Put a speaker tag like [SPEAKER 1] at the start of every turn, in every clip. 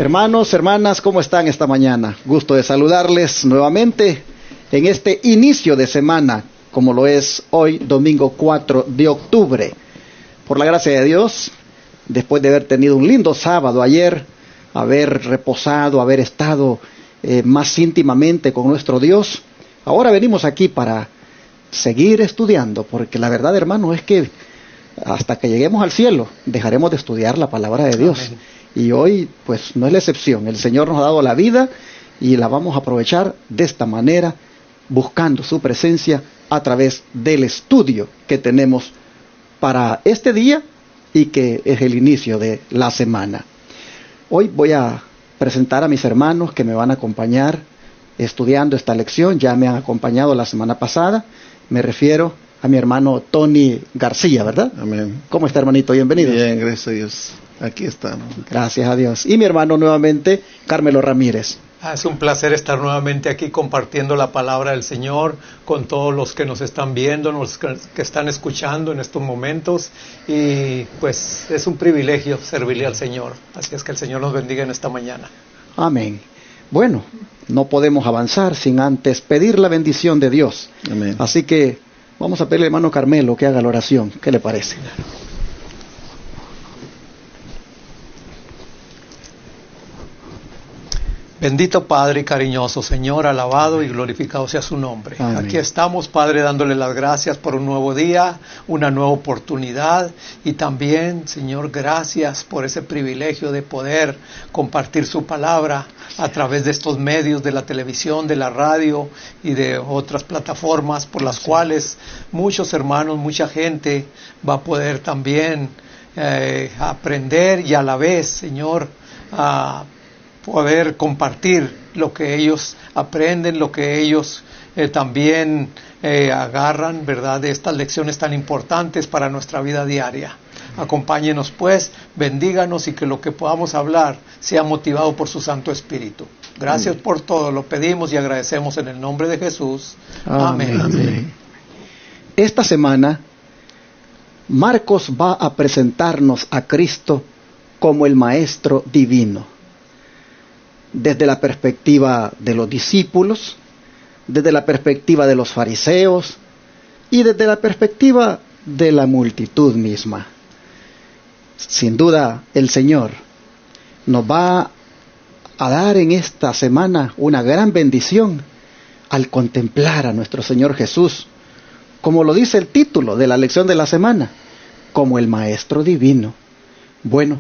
[SPEAKER 1] Hermanos, hermanas, ¿cómo están esta mañana? Gusto de saludarles nuevamente en este inicio de semana, como lo es hoy, domingo 4 de octubre. Por la gracia de Dios, después de haber tenido un lindo sábado ayer, haber reposado, haber estado más íntimamente con nuestro Dios, ahora venimos aquí para seguir estudiando, porque la verdad, hermano, es que hasta que lleguemos al cielo, dejaremos de estudiar la palabra de Dios. Amén. Y hoy, pues, no es la excepción. El Señor nos ha dado la vida y la vamos a aprovechar de esta manera, buscando su presencia a través del estudio que tenemos para este día y que es el inicio de la semana. Hoy voy a presentar a mis hermanos que me van a acompañar estudiando esta lección. Ya me han acompañado la semana pasada. Me refiero a mi hermano Tony García, ¿verdad?
[SPEAKER 2] Amén.
[SPEAKER 1] ¿Cómo está, hermanito? Bienvenido.
[SPEAKER 2] Bien, gracias a Dios. Aquí estamos.
[SPEAKER 1] Gracias a Dios. Y mi hermano nuevamente, Carmelo Ramírez.
[SPEAKER 3] Es un placer estar nuevamente aquí compartiendo la palabra del Señor con todos los que nos están viendo, los que están escuchando en estos momentos. Y pues es un privilegio servirle al Señor. Así es que el Señor nos bendiga en esta mañana.
[SPEAKER 1] Amén. Bueno, no podemos avanzar sin antes pedir la bendición de Dios.
[SPEAKER 2] Amén.
[SPEAKER 1] Así que vamos a pedirle al hermano Carmelo que haga la oración. ¿Qué le parece?
[SPEAKER 3] Bendito Padre y cariñoso Señor, alabado y glorificado sea su nombre.
[SPEAKER 1] Amén.
[SPEAKER 3] Aquí estamos, Padre, dándole las gracias por un nuevo día, una nueva oportunidad, y también, Señor, gracias por ese privilegio de poder compartir su palabra a través de estos medios, de la televisión, de la radio y de otras plataformas por las cuales muchos hermanos, mucha gente va a poder también aprender y a la vez, Señor, poder compartir lo que ellos aprenden, lo que ellos también agarran, ¿verdad?, de estas lecciones tan importantes para nuestra vida diaria. Acompáñenos pues, bendíganos y que lo que podamos hablar sea motivado por su Santo Espíritu. Gracias por todo, lo pedimos y agradecemos en el nombre de Jesús. Amén.
[SPEAKER 1] Amén. Esta semana, Marcos va a presentarnos a Cristo como el Maestro Divino. Desde la perspectiva de los discípulos, desde la perspectiva de los fariseos y desde la perspectiva de la multitud misma. Sin duda, el Señor nos va a dar en esta semana una gran bendición al contemplar a nuestro Señor Jesús, como lo dice el título de la lección de la semana, como el Maestro Divino. Bueno,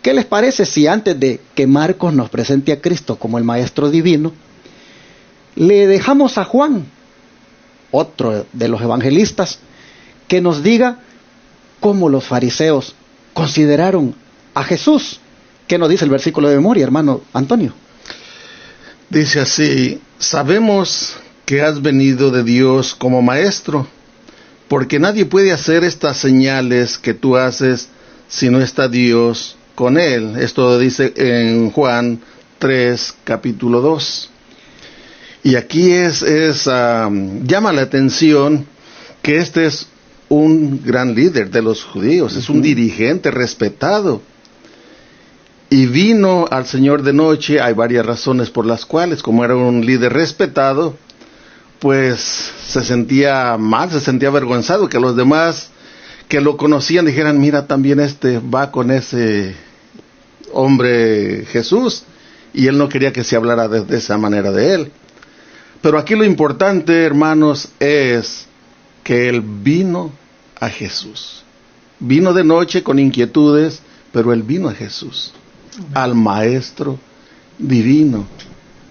[SPEAKER 1] ¿qué les parece si antes de que Marcos nos presente a Cristo como el Maestro Divino, le dejamos a Juan, otro de los evangelistas, que nos diga cómo los fariseos consideraron a Jesús? ¿Qué nos dice el versículo de memoria, hermano Antonio?
[SPEAKER 2] Dice así: sabemos que has venido de Dios como maestro, porque nadie puede hacer estas señales que tú haces si no está Dios con él. Esto dice en Juan 3, capítulo 2. Y aquí llama la atención que este es un gran líder de los judíos, es un dirigente respetado. Y vino al Señor de noche. Hay varias razones por las cuales, como era un líder respetado, pues se sentía mal, se sentía avergonzado que los demás que lo conocían dijeran: mira, también va con ese hombre Jesús, y él no quería que se hablara de esa manera de él. Pero aquí lo importante, hermanos, es que él vino a Jesús. Vino de noche con inquietudes, pero él vino a Jesús, al Maestro Divino.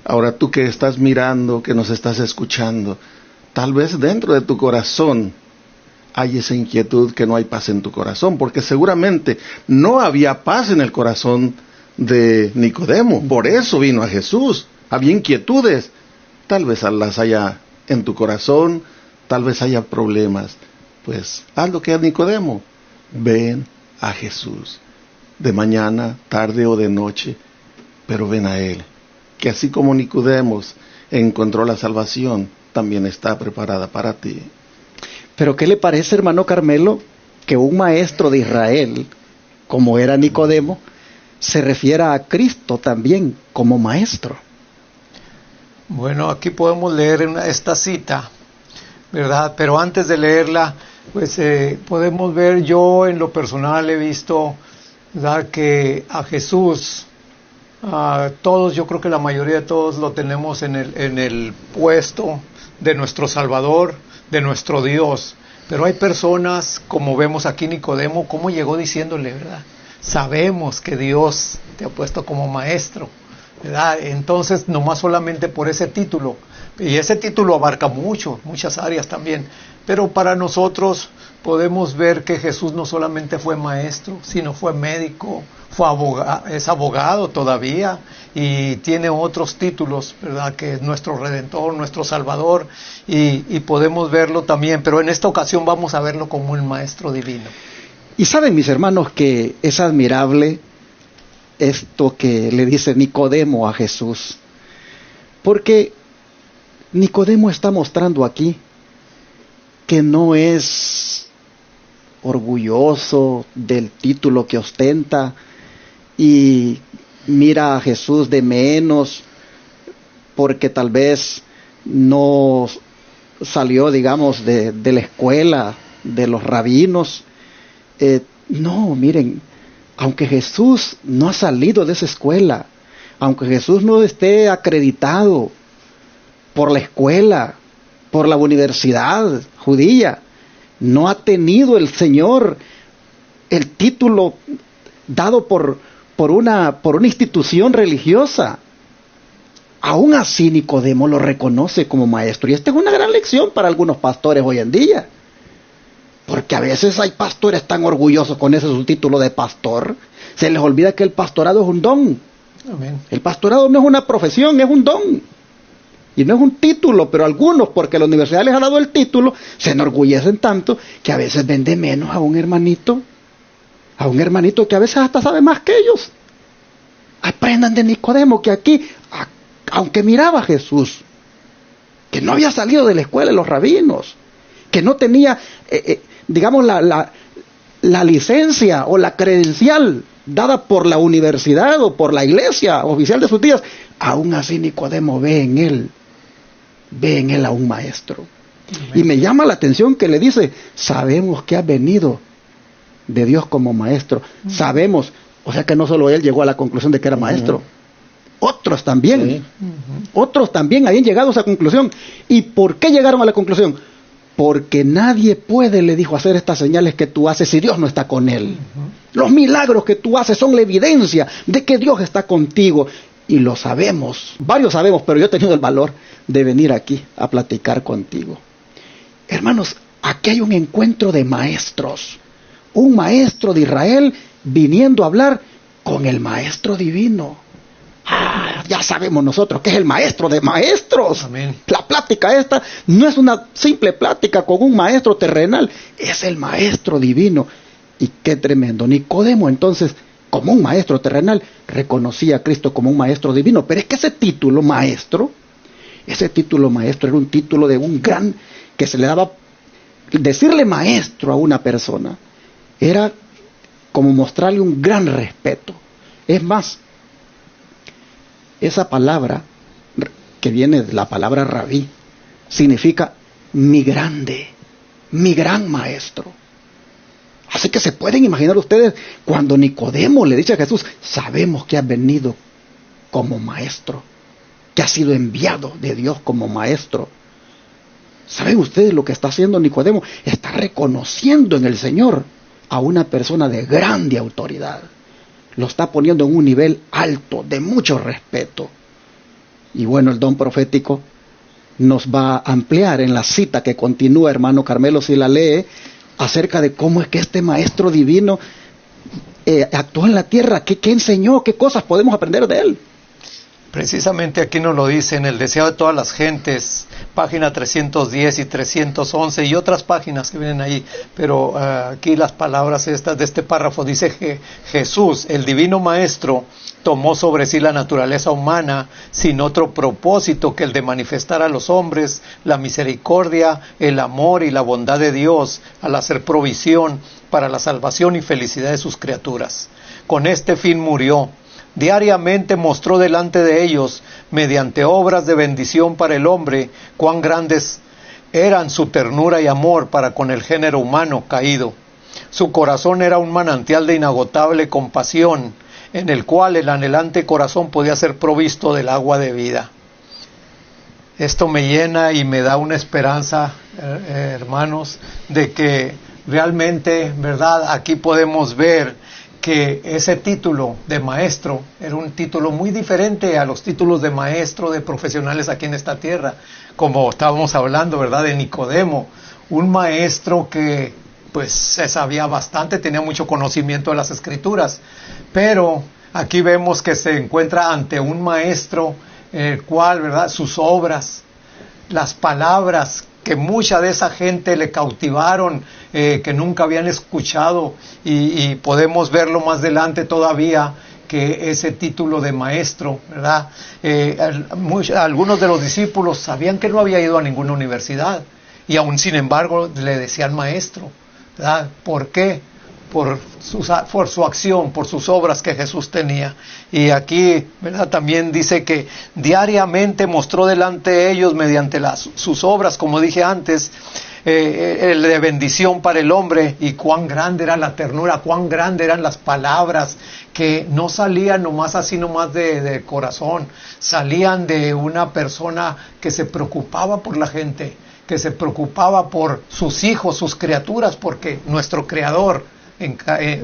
[SPEAKER 2] Ahora tú que estás mirando, que nos estás escuchando, tal vez dentro de tu corazón hay esa inquietud, que no hay paz en tu corazón, porque seguramente no había paz en el corazón de Nicodemo. Por eso vino a Jesús. Había inquietudes. Tal vez las haya en tu corazón, tal vez haya problemas. Pues haz lo que a Nicodemo: ven a Jesús, de mañana, tarde o de noche, pero ven a Él, que así como Nicodemo encontró la salvación, también está preparada para ti.
[SPEAKER 1] Pero ¿qué le parece, hermano Carmelo, que un maestro de Israel, como era Nicodemo, se refiera a Cristo también como maestro.
[SPEAKER 3] Bueno, aquí podemos leer esta cita, ¿verdad? Pero antes de leerla, pues podemos ver, yo en lo personal he visto, ¿verdad?, que a Jesús, todos, yo creo que la mayoría de todos lo tenemos en el puesto de nuestro Salvador, de nuestro Dios. Pero hay personas, como vemos aquí Nicodemo, cómo llegó diciéndole, ¿verdad? Sabemos que Dios te ha puesto como maestro, ¿verdad? Entonces, nomás solamente por ese título, y ese título abarca muchas áreas también, pero para nosotros podemos ver que Jesús no solamente fue maestro, sino fue médico, es abogado todavía, y tiene otros títulos, ¿verdad?, que es nuestro Redentor, nuestro Salvador, y podemos verlo también, pero en esta ocasión vamos a verlo como un maestro divino.
[SPEAKER 1] Y saben, mis hermanos, que es admirable esto que le dice Nicodemo a Jesús, porque Nicodemo está mostrando aquí que no es orgulloso del título que ostenta y mira a Jesús de menos porque tal vez no salió, digamos, de la escuela de los rabinos. No, miren, aunque Jesús no ha salido de esa escuela, aunque Jesús no esté acreditado por la escuela, por la universidad judía, no ha tenido el Señor el título dado por una institución religiosa. Aún así Nicodemo lo reconoce como maestro, y esta es una gran lección para algunos pastores hoy en día, porque a veces hay pastores tan orgullosos con ese su título de pastor, se les olvida que el pastorado es un don.
[SPEAKER 3] Amén.
[SPEAKER 1] El pastorado no es una profesión, es un don. Y no es un título, pero algunos, porque la universidad les ha dado el título, se enorgullecen tanto que a veces ven de menos a un hermanito que a veces hasta sabe más que ellos. Aprendan de Nicodemo, que aquí, aunque miraba a Jesús, que no había salido de la escuela de los rabinos, que no tenía, digamos, la licencia o la credencial dada por la universidad o por la iglesia oficial de sus días, aún así Nicodemo ve en él a un maestro. Amén. Y me llama la atención que le dice, sabemos que has venido de Dios como maestro. Sabemos, o sea que no solo él llegó a la conclusión de que era maestro, otros también, otros también habían llegado a esa conclusión. ¿Y por qué llegaron a la conclusión? Porque nadie puede, le dijo, hacer estas señales que tú haces si Dios no está con él. Los milagros que tú haces son la evidencia de que Dios está contigo. Y lo sabemos, varios sabemos, pero yo he tenido el valor de venir aquí a platicar contigo. Hermanos, aquí hay un encuentro de maestros. Un maestro de Israel viniendo a hablar con el maestro divino. Ya sabemos nosotros que es el maestro de maestros.
[SPEAKER 3] Amén.
[SPEAKER 1] La plática esta no es una simple plática con un maestro terrenal, es el maestro divino. Y qué tremendo. Nicodemo entonces, como un maestro terrenal, reconocía a Cristo como un maestro divino. Pero es que ese título maestro era un título de un gran, que se le daba, decirle maestro a una persona era como mostrarle un gran respeto. Es más, esa palabra, que viene de la palabra rabí, significa mi grande, mi gran maestro. Así que se pueden imaginar ustedes cuando Nicodemo le dice a Jesús, sabemos que has venido como maestro, que has sido enviado de Dios como maestro. ¿Saben ustedes lo que está haciendo Nicodemo? Está reconociendo en el Señor a una persona de grande autoridad. Lo está poniendo en un nivel alto, de mucho respeto. Y bueno, el don profético nos va a ampliar en la cita que continúa, hermano Carmelo, si la lee, acerca de cómo es que este maestro divino actuó en la tierra, qué enseñó, qué cosas podemos aprender de él.
[SPEAKER 3] Precisamente aquí nos lo dice en El deseo de todas las gentes, página 310 y 311 y otras páginas que vienen ahí, pero aquí las palabras estas de este párrafo dice que Jesús, el divino maestro, tomó sobre sí la naturaleza humana sin otro propósito que el de manifestar a los hombres la misericordia, el amor y la bondad de Dios al hacer provisión para la salvación y felicidad de sus criaturas. Con este fin murió, Diariamente mostró delante de ellos, mediante obras de bendición para el hombre, cuán grandes eran su ternura y amor para con el género humano caído. Su corazón era un manantial de inagotable compasión, en el cual el anhelante corazón podía ser provisto del agua de vida. Esto me llena y me da una esperanza, hermanos, de que realmente, ¿verdad? Aquí podemos ver que ese título de maestro era un título muy diferente a los títulos de maestro de profesionales aquí en esta tierra, como estábamos hablando, ¿verdad? De Nicodemo, un maestro que pues se sabía bastante, tenía mucho conocimiento de las Escrituras, pero aquí vemos que se encuentra ante un maestro, el cual, ¿verdad? Sus obras, las palabras que mucha de esa gente le cautivaron, que nunca habían escuchado, y podemos verlo más adelante todavía, que ese título de maestro, ¿verdad? Algunos de los discípulos sabían que no había ido a ninguna universidad, y aún sin embargo le decían maestro, ¿verdad? ¿Por qué? Por su acción, por sus obras que Jesús tenía. Y aquí, ¿verdad? También dice que diariamente mostró delante de ellos mediante sus obras, como dije antes, el de bendición para el hombre, y cuán grande era la ternura, cuán grande eran las palabras que no salían nomás así nomás de corazón, salían de una persona que se preocupaba por la gente, que se preocupaba por sus hijos, sus criaturas, porque nuestro Creador,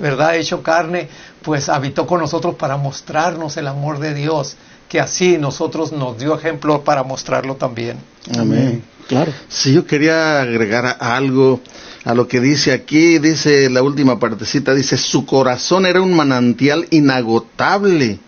[SPEAKER 3] ¿verdad? Hecho carne, pues habitó con nosotros para mostrarnos el amor de Dios, que así nosotros nos dio ejemplo para mostrarlo también.
[SPEAKER 2] Amén.
[SPEAKER 1] Claro.
[SPEAKER 2] Sí, yo quería agregar algo a lo que dice aquí. Dice la última partecita, dice, su corazón era un manantial inagotable,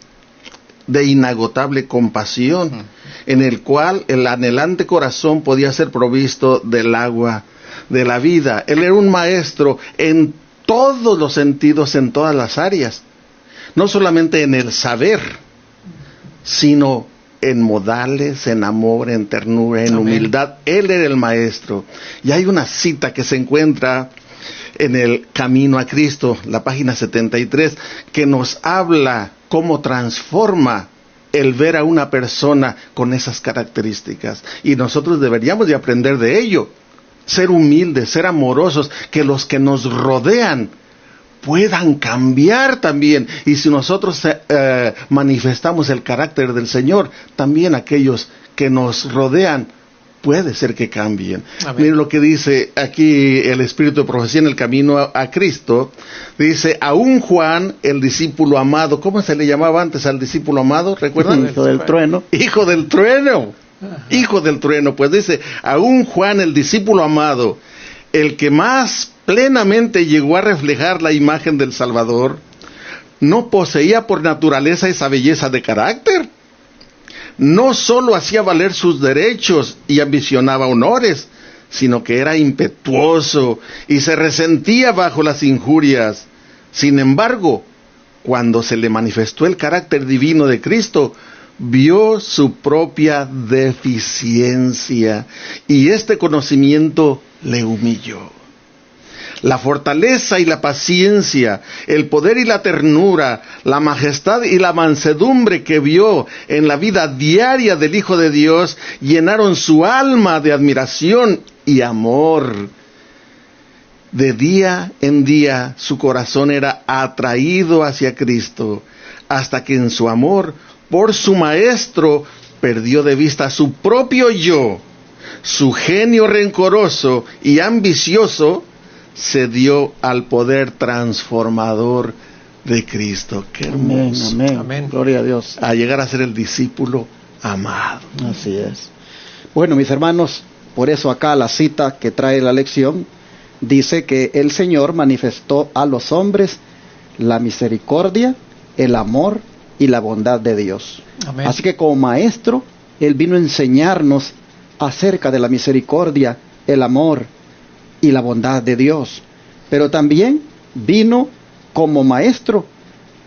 [SPEAKER 2] de inagotable compasión, en el cual el anhelante corazón podía ser provisto del agua de la vida. Él era un maestro en todos los sentidos, en todas las áreas, no solamente en el saber, sino en modales, en amor, en ternura, en humildad. Él era el maestro. Y hay una cita que se encuentra en el Camino a Cristo, la página 73, que nos habla cómo transforma el ver a una persona con esas características. Y nosotros deberíamos de aprender de ello. Ser humildes, ser amorosos, que los que nos rodean puedan cambiar también. Y si nosotros manifestamos el carácter del Señor, también aquellos que nos rodean puede ser que cambien. Miren lo que dice aquí el Espíritu de Profecía en el Camino a Cristo. Dice, aún Juan, el discípulo amado, ¿cómo se le llamaba antes al discípulo amado? ¿Recuerdan?
[SPEAKER 1] Hijo del trueno.
[SPEAKER 2] Hijo del trueno. Hijo del trueno. Pues dice, aún Juan, el discípulo amado, el que más plenamente llegó a reflejar la imagen del Salvador, no poseía por naturaleza esa belleza de carácter. No solo hacía valer sus derechos y ambicionaba honores, sino que era impetuoso y se resentía bajo las injurias. Sin embargo, cuando se le manifestó el carácter divino de Cristo, vio su propia deficiencia y este conocimiento le humilló. La fortaleza y la paciencia, el poder y la ternura, la majestad y la mansedumbre que vio en la vida diaria del Hijo de Dios llenaron su alma de admiración y amor. De día en día su corazón era atraído hacia Cristo, hasta que en su amor por su Maestro perdió de vista su propio yo. Su genio rencoroso y ambicioso se dio al poder transformador de Cristo. Qué hermoso.
[SPEAKER 1] Amén, amén. Amén. Gloria a Dios.
[SPEAKER 2] A llegar a ser el discípulo amado.
[SPEAKER 1] Así es. Bueno, mis hermanos, por eso acá la cita que trae la lección dice que el Señor manifestó a los hombres la misericordia, el amor y la bondad de Dios.
[SPEAKER 3] Amén.
[SPEAKER 1] Así que como maestro, Él vino a enseñarnos acerca de la misericordia, el amor y la bondad de Dios. Pero también vino como maestro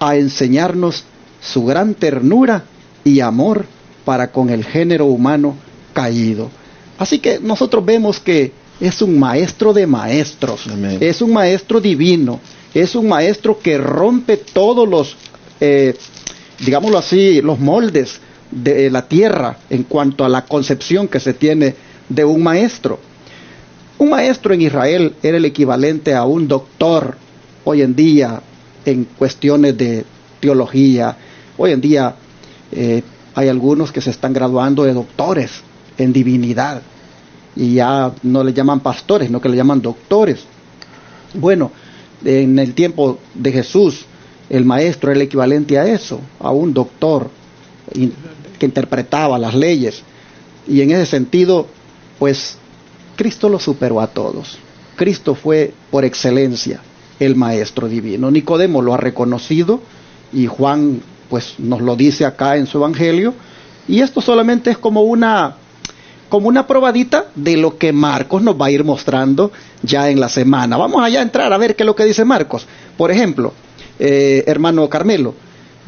[SPEAKER 1] a enseñarnos su gran ternura y amor para con el género humano caído. Así que nosotros vemos que es un maestro de maestros.
[SPEAKER 2] Amén.
[SPEAKER 1] Es un maestro divino, es un maestro que rompe todos los digámoslo así, los moldes de la tierra en cuanto a la concepción que se tiene de un maestro. Un maestro en Israel era el equivalente a un doctor hoy en día en cuestiones de teología. Hoy en día hay algunos que se están graduando de doctores en divinidad y ya no le llaman pastores, sino que le llaman doctores. Bueno, en el tiempo de Jesús, el maestro era el equivalente a eso, a un doctor que interpretaba las leyes. Y en ese sentido, pues, Cristo lo superó a todos. Cristo fue, por excelencia, el maestro divino. Nicodemo lo ha reconocido y Juan, pues, nos lo dice acá en su evangelio. Y esto solamente es como una probadita de lo que Marcos nos va a ir mostrando ya en la semana. Vamos allá a entrar a ver qué es lo que dice Marcos. Por ejemplo, hermano Carmelo,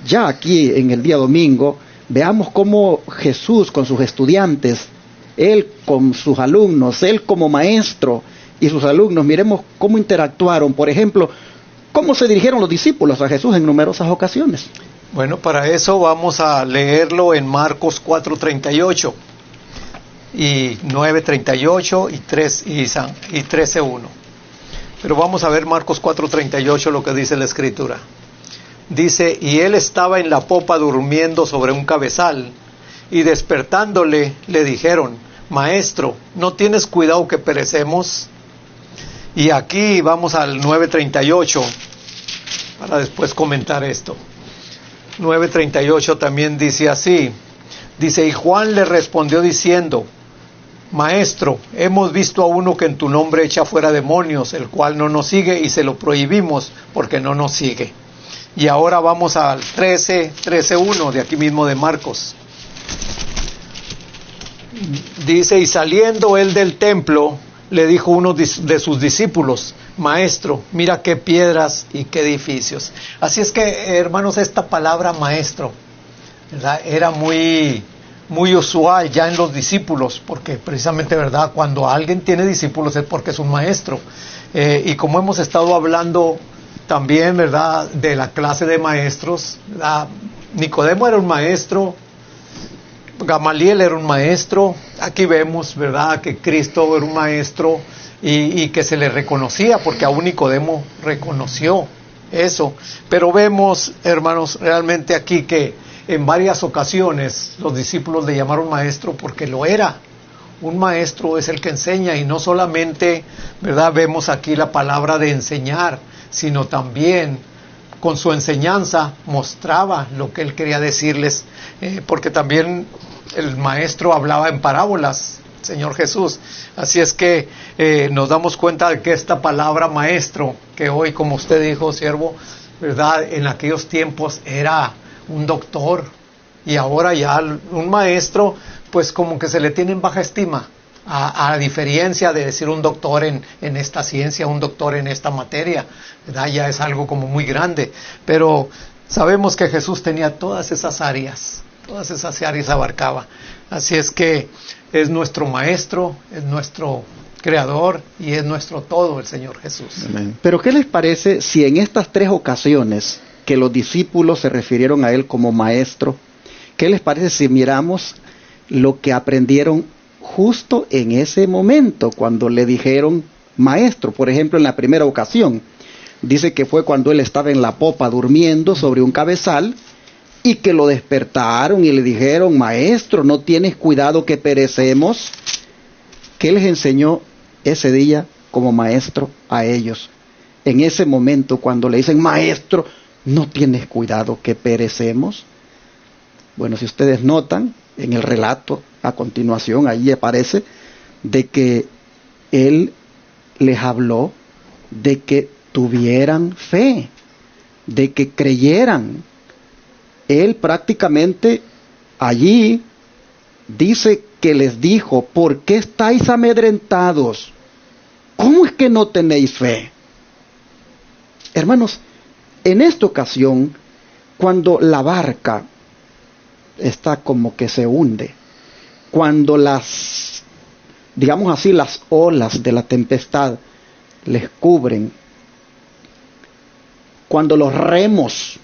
[SPEAKER 1] ya aquí en el día domingo, veamos cómo Jesús con sus estudiantes, Él con sus alumnos, Él como maestro y sus alumnos, miremos cómo interactuaron. Por ejemplo, cómo se dirigieron los discípulos a Jesús en numerosas ocasiones.
[SPEAKER 3] Bueno, para eso vamos a leerlo en Marcos 4:38 y 9:38 y 13:1. Pero vamos a ver Marcos 4:38 lo que dice la Escritura. Dice, y él estaba en la popa durmiendo sobre un cabezal, y despertándole le dijeron, Maestro, ¿no tienes cuidado que perecemos? Y aquí vamos al 9:38 para después comentar esto. 9:38 también dice así. Dice, y Juan le respondió diciendo, Maestro, hemos visto a uno que en tu nombre echa fuera demonios, el cual no nos sigue y se lo prohibimos porque no nos sigue. Y ahora vamos al 13:1 de aquí mismo de Marcos. Dice, y saliendo él del templo, le dijo uno de sus discípulos, Maestro, mira qué piedras y qué edificios. Así es que, hermanos, esta palabra maestro, ¿verdad?, era muy usual ya en los discípulos, porque precisamente, ¿verdad?, cuando alguien tiene discípulos es porque es un maestro. Y como hemos estado hablando también, ¿verdad?, de la clase de maestros, ¿verdad?, Nicodemo era un maestro, Gamaliel era un maestro, aquí vemos, ¿verdad?, que Cristo era un maestro y que se le reconocía, porque aún Nicodemo reconoció eso. Pero vemos, hermanos, realmente aquí que en varias ocasiones los discípulos le llamaron maestro porque lo era. Un maestro es el que enseña, y no solamente, ¿verdad?, vemos aquí la palabra de enseñar, sino también con su enseñanza mostraba lo que él quería decirles, porque también el maestro hablaba en parábolas, Señor Jesús. Así es que nos damos cuenta de que esta palabra maestro, que hoy, como usted dijo, siervo, ¿verdad?, en aquellos tiempos era un doctor, y ahora ya un maestro, pues como que se le tiene en baja estima, a diferencia de decir un doctor en esta ciencia, un doctor en esta materia, ¿verdad?, ya es algo como muy grande. Pero sabemos que Jesús tenía todas esas áreas abarcaba. Así es que es nuestro maestro, es nuestro creador y es nuestro todo, el Señor Jesús.
[SPEAKER 1] Amén. Pero ¿qué les parece si en estas 3 ocasiones que los discípulos se refirieron a él como maestro, qué les parece si miramos lo que aprendieron justo en ese momento cuando le dijeron maestro? Por ejemplo, en la primera ocasión dice que fue cuando él estaba en la popa durmiendo sobre un cabezal, y que lo despertaron y le dijeron, Maestro, ¿no tienes cuidado que perecemos? ¿Qué les enseñó ese día como maestro a ellos? En ese momento cuando le dicen, Maestro, ¿no tienes cuidado que perecemos? Bueno, si ustedes notan, en el relato a continuación, ahí aparece de que él les habló de que tuvieran fe, de que creyeran. Él prácticamente allí dice que les dijo, ¿por qué estáis amedrentados? ¿Cómo es que no tenéis fe? Hermanos, en esta ocasión, cuando la barca está como que se hunde, cuando las, digamos así, las olas de la tempestad les cubren, cuando los remos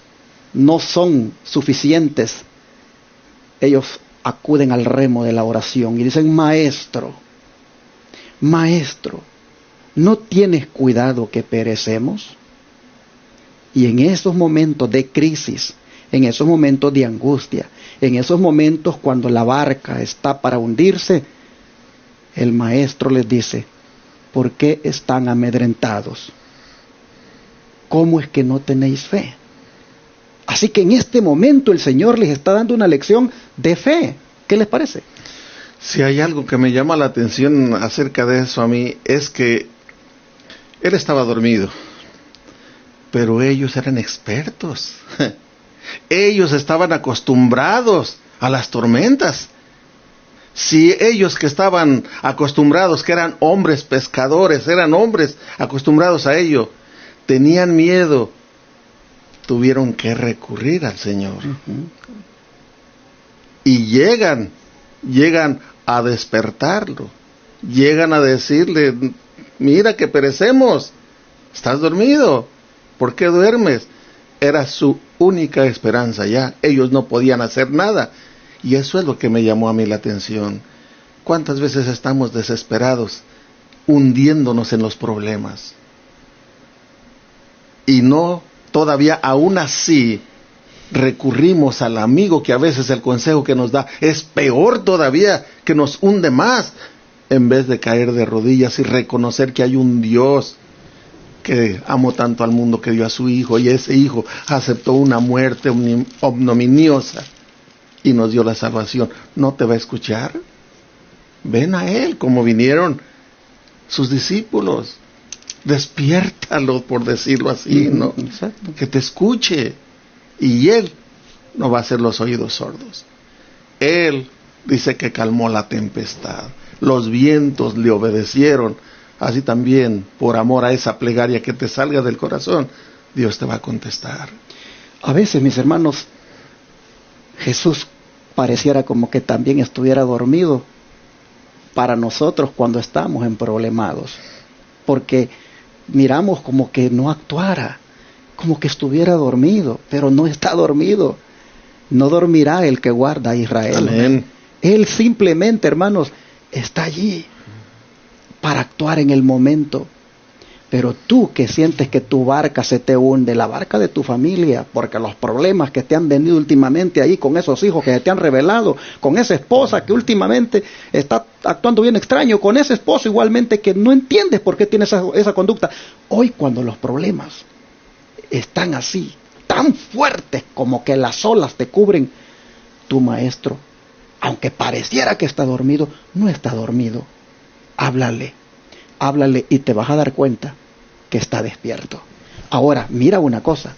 [SPEAKER 1] no son suficientes, ellos acuden al remo de la oración y dicen: Maestro, Maestro, ¿no tienes cuidado que perecemos? Y en esos momentos de crisis, en esos momentos de angustia, en esos momentos cuando la barca está para hundirse, el Maestro les dice: ¿por qué están amedrentados? ¿Cómo es que no tenéis fe? Así que en este momento el Señor les está dando una lección de fe. ¿Qué les parece?
[SPEAKER 2] Si hay algo que me llama la atención acerca de eso a mí, es que él estaba dormido, pero ellos eran expertos. Ellos estaban acostumbrados a las tormentas. Si ellos que estaban acostumbrados, que eran hombres pescadores, eran hombres acostumbrados a ello, tenían miedo, tuvieron que recurrir al Señor. Y llegan a despertarlo, llegan a decirle: mira que perecemos, estás dormido, ¿por qué duermes? Era su única esperanza ya, ellos no podían hacer nada. Y eso es lo que me llamó a mí la atención. ¿Cuántas veces estamos desesperados, hundiéndonos en los problemas? Y no, todavía aún así, recurrimos al amigo, que a veces el consejo que nos da es peor todavía, que nos hunde más, en vez de caer de rodillas y reconocer que hay un Dios que amó tanto al mundo que dio a su Hijo, y ese Hijo aceptó una muerte ignominiosa y nos dio la salvación. ¿No te va a escuchar? Ven a Él como vinieron sus discípulos. Despiértalo, por decirlo así, ¿no? Exacto. Que te escuche. Y Él no va a hacer los oídos sordos. Él dice que calmó la tempestad. Los vientos le obedecieron. Así también, por amor a esa plegaria que te salga del corazón, Dios te va a contestar.
[SPEAKER 1] A veces, mis hermanos, Jesús pareciera como que también estuviera dormido para nosotros cuando estamos en problemados, porque miramos como que no actuara, como que estuviera dormido, pero no está dormido. No dormirá el que guarda a Israel.
[SPEAKER 2] Amén.
[SPEAKER 1] Él simplemente, hermanos, está allí para actuar en el momento. Pero tú que sientes que tu barca se te hunde, la barca de tu familia, porque los problemas que te han venido últimamente ahí con esos hijos que te han revelado, con esa esposa que últimamente está actuando bien extraño, con ese esposo igualmente que no entiendes por qué tiene esa conducta. Hoy, cuando los problemas están así, tan fuertes como que las olas te cubren, tu Maestro, aunque pareciera que está dormido, no está dormido. Háblale y te vas a dar cuenta que está despierto. Ahora, mira una cosa,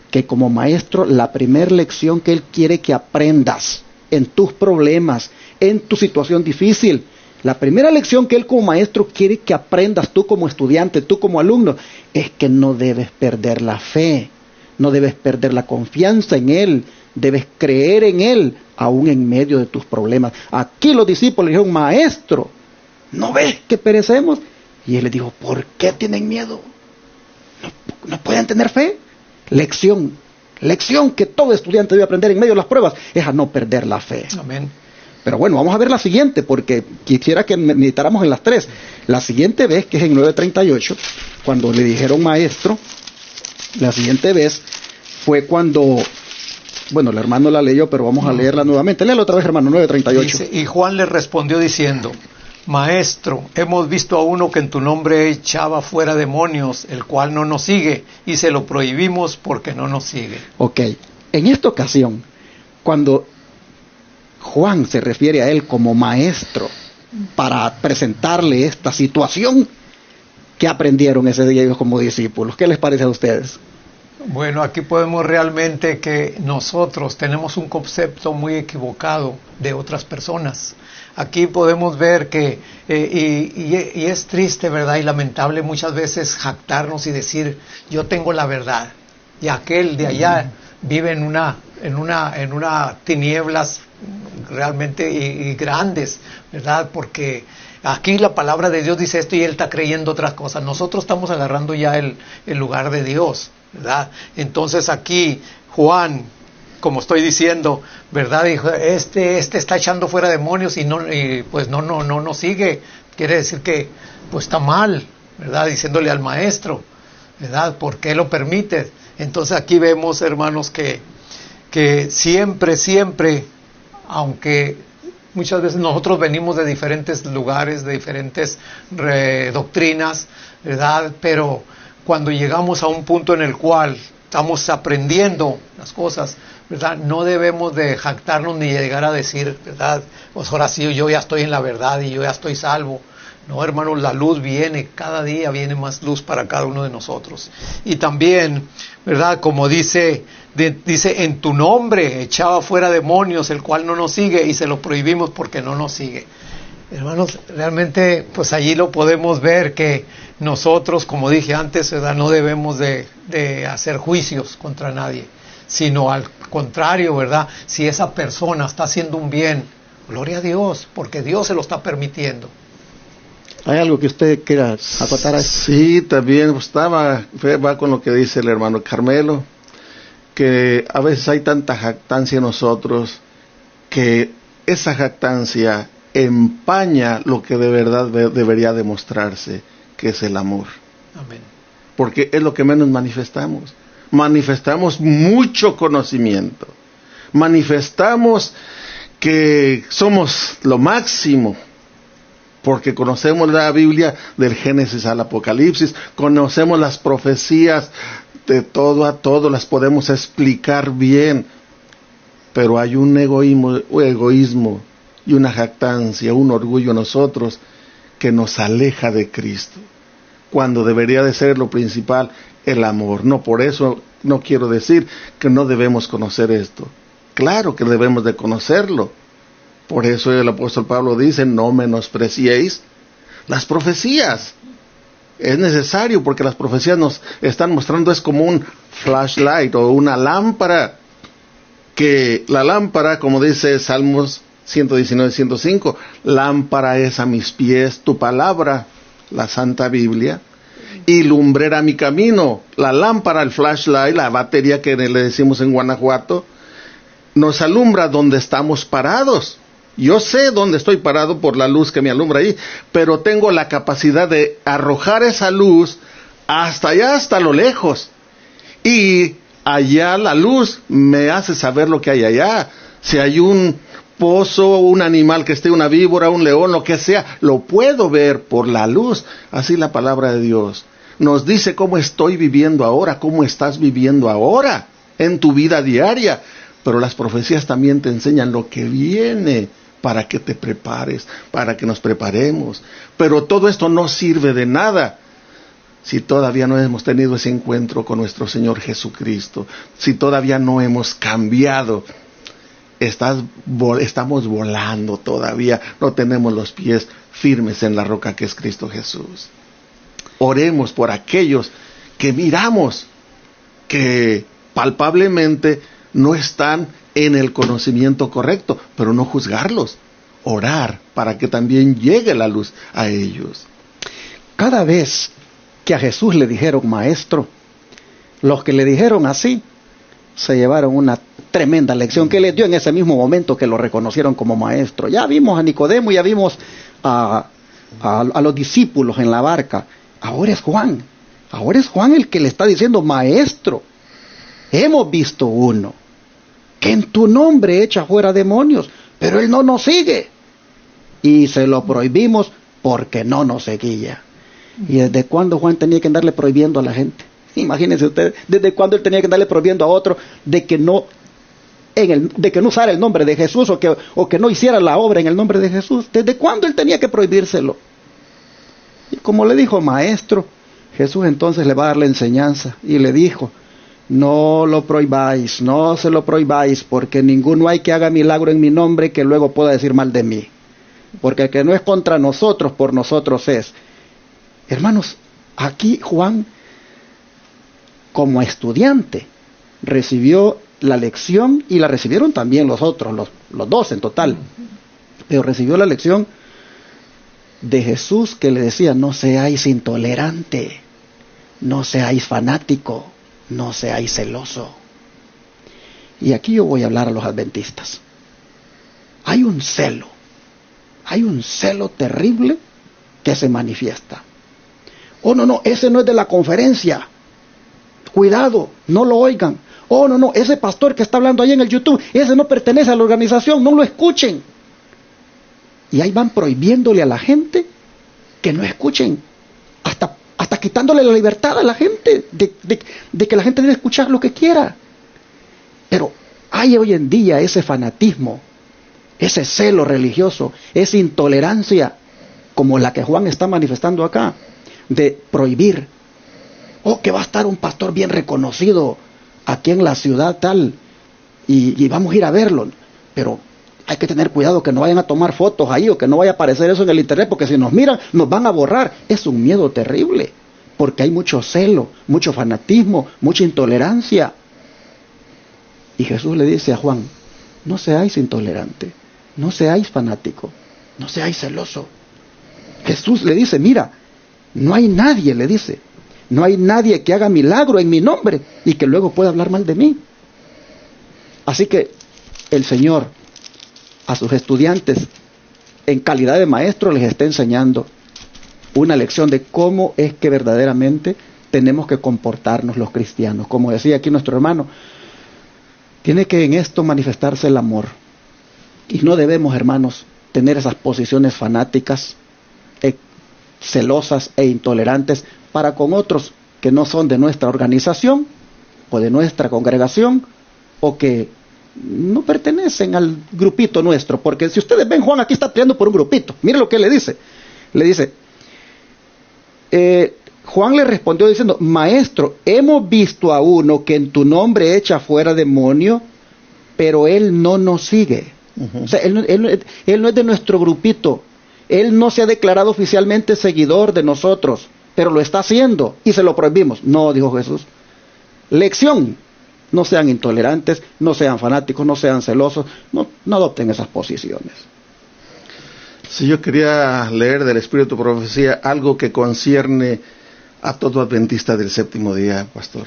[SPEAKER 1] que como maestro, la primera lección que Él quiere que aprendas en tus problemas, en tu situación difícil, la primera lección que Él como maestro quiere que aprendas tú como estudiante, tú como alumno, es que no debes perder la fe, no debes perder la confianza en Él, debes creer en Él, aún en medio de tus problemas. Aquí los discípulos le dijeron: Maestro, ¿no ves que perecemos? Y Él les dijo: ¿por qué tienen miedo? ¿No pueden tener fe? Lección que todo estudiante debe aprender en medio de las pruebas, es a no perder la fe.
[SPEAKER 3] Amén.
[SPEAKER 1] Pero bueno, vamos a ver la siguiente, porque quisiera que meditáramos en las tres. La siguiente vez, que es en 9:38, cuando le dijeron Maestro, la siguiente vez fue cuando, bueno, el hermano la leyó, pero vamos a leerla nuevamente. Léelo otra vez, hermano, 9:38.
[SPEAKER 3] Dice: y Juan le respondió diciendo: Maestro, hemos visto a uno que en tu nombre echaba fuera demonios, el cual no nos sigue, y se lo prohibimos porque no nos sigue.
[SPEAKER 1] Ok, en esta ocasión, cuando Juan se refiere a él como maestro para presentarle esta situación, ¿qué aprendieron ese día ellos como discípulos? ¿Qué les parece a ustedes?
[SPEAKER 3] Bueno, aquí podemos realmente que nosotros tenemos un concepto muy equivocado de otras personas. Aquí podemos ver que, y es triste, ¿verdad? Y lamentable muchas veces jactarnos y decir: yo tengo la verdad, y aquel de allá vive en una tinieblas realmente y grandes, ¿verdad? Porque aquí la palabra de Dios dice esto y él está creyendo otras cosas. Nosotros estamos agarrando ya el lugar de Dios, ¿verdad? Entonces aquí Juan, como estoy diciendo, ¿verdad? Dijo, este está echando fuera demonios y pues no sigue. Quiere decir que pues está mal, ¿verdad? Diciéndole al maestro, ¿verdad? ¿Por qué lo permite? Entonces aquí vemos, hermanos, que siempre, aunque muchas veces nosotros venimos de diferentes lugares, de diferentes doctrinas, ¿verdad? Pero cuando llegamos a un punto en el cual estamos aprendiendo las cosas, ¿verdad? No debemos de jactarnos ni llegar a decir, ¿verdad? Pues ahora sí, yo ya estoy en la verdad y yo ya estoy salvo. No, hermanos, la luz viene, cada día viene más luz para cada uno de nosotros. Y también, ¿verdad? Como dice, en tu nombre echaba fuera demonios, el cual no nos sigue, y se lo prohibimos porque no nos sigue. Hermanos, realmente, pues allí lo podemos ver que nosotros, como dije antes, ¿verdad? No debemos de hacer juicios contra nadie, sino al contrario, ¿verdad? Si esa persona está haciendo un bien, gloria a Dios, porque Dios se lo está permitiendo.
[SPEAKER 1] ¿Hay algo que usted quiera acotar a eso?
[SPEAKER 2] Sí, también va con lo que dice el hermano Carmelo, que a veces hay tanta jactancia en nosotros que esa jactancia empaña lo que de verdad debería demostrarse, que es el amor.
[SPEAKER 3] Amén.
[SPEAKER 2] Porque es lo que menos manifestamos. Manifestamos mucho conocimiento. Manifestamos que somos lo máximo, porque conocemos la Biblia del Génesis al Apocalipsis, conocemos las profecías de todo a todo, las podemos explicar bien, pero hay un egoísmo y una jactancia, un orgullo en nosotros que nos aleja de Cristo, cuando debería de ser lo principal, el amor. No, por eso no quiero decir que no debemos conocer esto. Claro que debemos de conocerlo. Por eso el apóstol Pablo dice, no menospreciéis las profecías. Es necesario, porque las profecías nos están mostrando, es como un flashlight o una lámpara, que la lámpara, como dice Salmos 119, 105, lámpara es a mis pies tu palabra, la Santa Biblia, y lumbrera mi camino. La lámpara, el flashlight, la batería que le decimos en Guanajuato, nos alumbra donde estamos parados. Yo sé dónde estoy parado por la luz que me alumbra ahí, pero tengo la capacidad de arrojar esa luz hasta allá, hasta lo lejos. Y allá la luz me hace saber lo que hay allá. Si hay un pozo, un animal que esté, una víbora, un león, lo que sea, lo puedo ver por la luz. Así la palabra de Dios nos dice cómo estoy viviendo ahora, cómo estás viviendo ahora en tu vida diaria. Pero las profecías también te enseñan lo que viene, para que te prepares, para que nos preparemos. Pero todo esto no sirve de nada si todavía no hemos tenido ese encuentro con nuestro Señor Jesucristo, si todavía no hemos cambiado. Estamos volando todavía, no tenemos los pies firmes en la roca que es Cristo Jesús. Oremos por aquellos que miramos que palpablemente no están en el conocimiento correcto, pero no juzgarlos, orar para que también llegue la luz a ellos.
[SPEAKER 1] Cada vez que a Jesús le dijeron maestro, los que le dijeron así se llevaron una tremenda lección que les dio en ese mismo momento que lo reconocieron como maestro. Ya vimos a Nicodemo, ya vimos a los discípulos en la barca. Ahora es Juan el que le está diciendo maestro. Hemos visto uno que en tu nombre echa fuera demonios, pero él no nos sigue. Y se lo prohibimos porque no nos seguía. ¿Y desde cuándo Juan tenía que andarle prohibiendo a la gente? Imagínense ustedes, ¿desde cuándo él tenía que andarle prohibiendo a otro de que no usara el nombre de Jesús o que no hiciera la obra en el nombre de Jesús? ¿Desde cuándo él tenía que prohibírselo? Y como le dijo maestro, Jesús entonces le va a dar la enseñanza y le dijo, no lo prohibáis, no se lo prohibáis, porque ninguno hay que haga milagro en mi nombre que luego pueda decir mal de mí. Porque el que no es contra nosotros, por nosotros es. Hermanos, aquí Juan, como estudiante, recibió la lección y la recibieron también los otros, los dos en total. Pero recibió la lección de Jesús que le decía, no seáis intolerante, no seáis fanático, no seáis celoso. Y aquí yo voy a hablar a los adventistas. Hay un celo terrible que se manifiesta. Oh, no, ese no es de la conferencia. Cuidado, no lo oigan. Oh, no, ese pastor que está hablando ahí en el YouTube, ese no pertenece a la organización, no lo escuchen. Y ahí van prohibiéndole a la gente que no escuchen, hasta quitándole la libertad a la gente, de que la gente debe escuchar lo que quiera. Pero hay hoy en día ese fanatismo, ese celo religioso, esa intolerancia, como la que Juan está manifestando acá, de prohibir. Oh, que va a estar un pastor bien reconocido aquí en la ciudad tal, y vamos a ir a verlo, pero hay que tener cuidado que no vayan a tomar fotos ahí, o que no vaya a aparecer eso en el internet, porque si nos miran, nos van a borrar. Es un miedo terrible, porque hay mucho celo, mucho fanatismo, mucha intolerancia. Y Jesús le dice a Juan, no seáis intolerante, no seáis fanático, no seáis celoso. Jesús le dice, mira, no hay nadie, le dice, no hay nadie que haga milagro en mi nombre y que luego pueda hablar mal de mí. Así que el Señor a sus estudiantes, en calidad de maestro, les está enseñando una lección de cómo es que verdaderamente tenemos que comportarnos los cristianos. Como decía aquí nuestro hermano, tiene que en esto manifestarse el amor. Y no debemos, hermanos, tener esas posiciones fanáticas, celosas e intolerantes para con otros que no son de nuestra organización o de nuestra congregación, o que no pertenecen al grupito nuestro. Porque si ustedes ven, Juan aquí está peleando por un grupito. Mire lo que le dice. Le dice, Juan le respondió diciendo, maestro, hemos visto a uno que en tu nombre echa fuera demonio, pero él no nos sigue. O sea, él no es de nuestro grupito. Él no se ha declarado oficialmente seguidor de nosotros, pero lo está haciendo y se lo prohibimos. No, dijo Jesús. Lección: no sean intolerantes, no sean fanáticos, no sean celosos, no adopten esas posiciones.
[SPEAKER 2] Si yo quería leer del Espíritu de Profecía algo que concierne a todo adventista del séptimo día, pastor,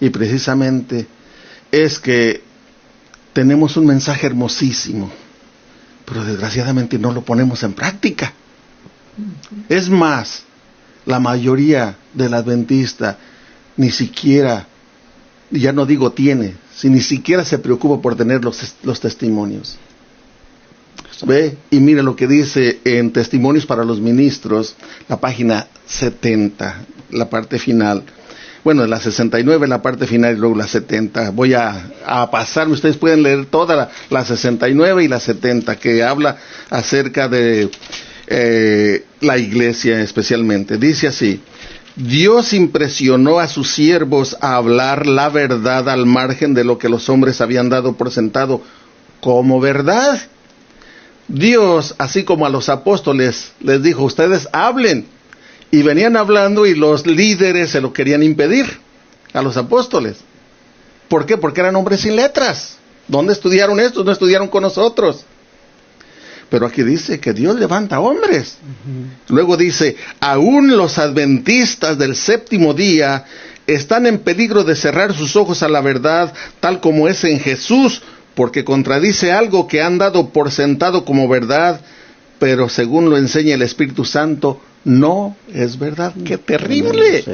[SPEAKER 2] y precisamente es que tenemos un mensaje hermosísimo, pero desgraciadamente no lo ponemos en práctica. Es más, la mayoría del adventista ni siquiera, ya no digo tiene, si ni siquiera se preocupa por tener los testimonios. Ve y mire lo que dice en Testimonios para los Ministros, la página 70, la parte final. Bueno, la 69, la parte final, y luego la 70. Voy a pasarme, ustedes pueden leer toda la 69 y la 70, que habla acerca de la iglesia especialmente. Dice así: Dios impresionó a sus siervos a hablar la verdad al margen de lo que los hombres habían dado por sentado como verdad. Dios, así como a los apóstoles, les dijo, ustedes hablen. Y venían hablando y los líderes se lo querían impedir a los apóstoles. ¿Por qué? Porque eran hombres sin letras. ¿Dónde estudiaron estos? No estudiaron con nosotros. Pero aquí dice que Dios levanta hombres. Luego dice, aún los adventistas del séptimo día están en peligro de cerrar sus ojos a la verdad tal como es en Jesús, porque contradice algo que han dado por sentado como verdad, pero según lo enseña el Espíritu Santo, no es verdad. ¡Qué terrible!